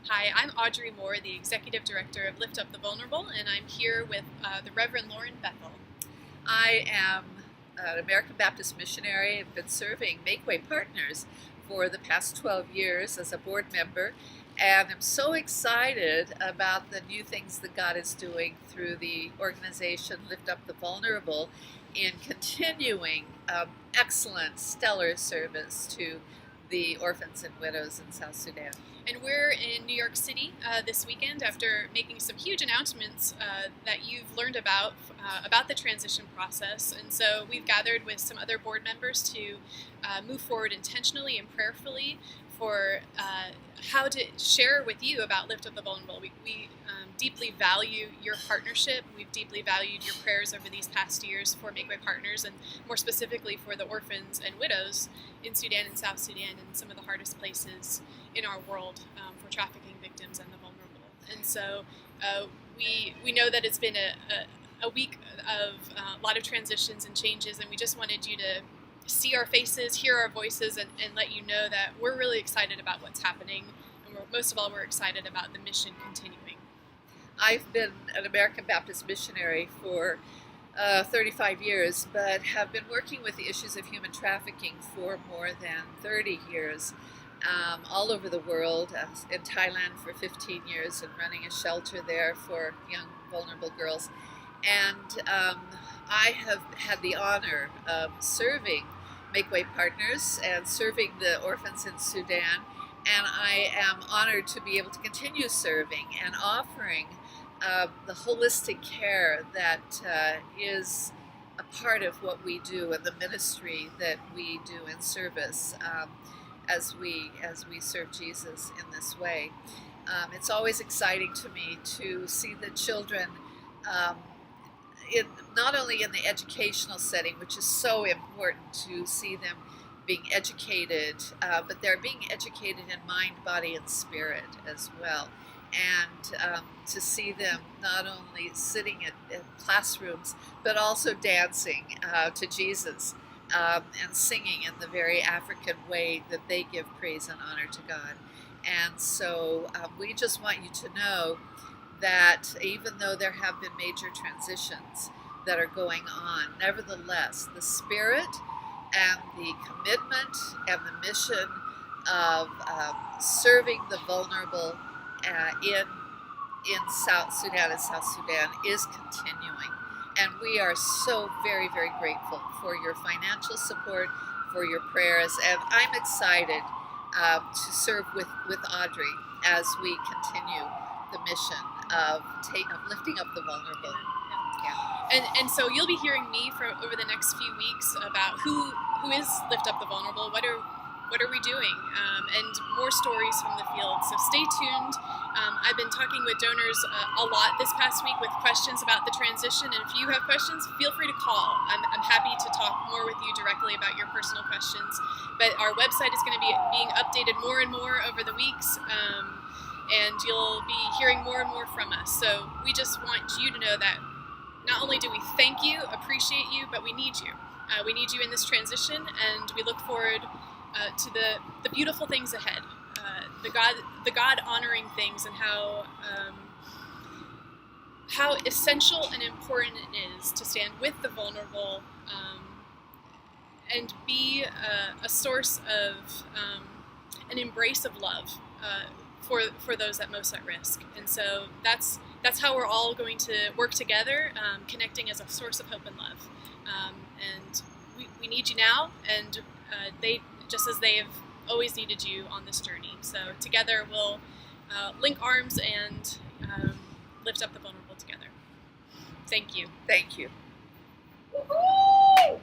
Hi, I'm Audrey Moore, the Executive Director of Lift Up the Vulnerable, and I'm here with the Reverend Lauren Bethel. I am an American Baptist missionary. I've been serving Makeway Partners for the past 12 years as a board member, and I'm so excited about the new things that God is doing through the organization Lift Up the Vulnerable in continuing excellent, stellar service to the orphans and widows in South Sudan. And we're in New York City this weekend after making some huge announcements that you've learned about the transition process. And so we've gathered with some other board members to move forward intentionally and prayerfully for how to share with you about Lift Up the Vulnerable. We deeply value your partnership. We've deeply valued your prayers over these past years for Makeway Partners, and more specifically for the orphans and widows in Sudan and South Sudan, and some of the hardest places in our world for trafficking victims and the vulnerable. And so we know that it's been a week of a lot of transitions and changes, and we just wanted you to see our faces, hear our voices, and let you know that we're really excited about what's happening, and most of all, we're excited about the mission continuing. I've been an American Baptist missionary for 35 years, but have been working with the issues of human trafficking for more than 30 years all over the world, in Thailand for 15 years and running a shelter there for young vulnerable girls. And I have had the honor of serving Makeway Partners and serving the orphans in Sudan, and I am honored to be able to continue serving and offering the holistic care that is a part of what we do and the ministry that we do in service as we serve Jesus in this way. It's always exciting to me to see the children not only in the educational setting, which is so important to see them being educated, but they're being educated in mind, body, and spirit as well. And to see them not only sitting in classrooms, but also dancing to Jesus and singing in the very African way that they give praise and honor to God. And so we just want you to know that even though there have been major transitions that are going on, nevertheless, the spirit and the commitment and the mission of serving the vulnerable in South Sudan and South Sudan is continuing. And we are so very, very grateful for your financial support, for your prayers, and I'm excited to serve with Audrey as we continue the mission of lifting up the vulnerable. Yeah. And so you'll be hearing me for over the next few weeks about who is Lift Up the Vulnerable, what are we doing, and more stories from the field. So stay tuned. I've been talking with donors a lot this past week with questions about the transition, and if you have questions, feel free to call. I'm happy to talk more with you directly about your personal questions. But our website is going to be being updated more and more over the weeks, and you'll be hearing more and more from us. So we just want you to know that not only do we thank you, appreciate you, but we need you. We need you in this transition, and we look forward to the beautiful things ahead, the God honoring things, and how essential and important it is to stand with the vulnerable and be a source of an embrace of love for those that most at risk. And so that's how we're all going to work together, connecting as a source of hope and love. And we need you now, and they, just as they have always needed you on this journey. So together we'll link arms and lift up the vulnerable together. Thank you. Thank you. Woo-hoo!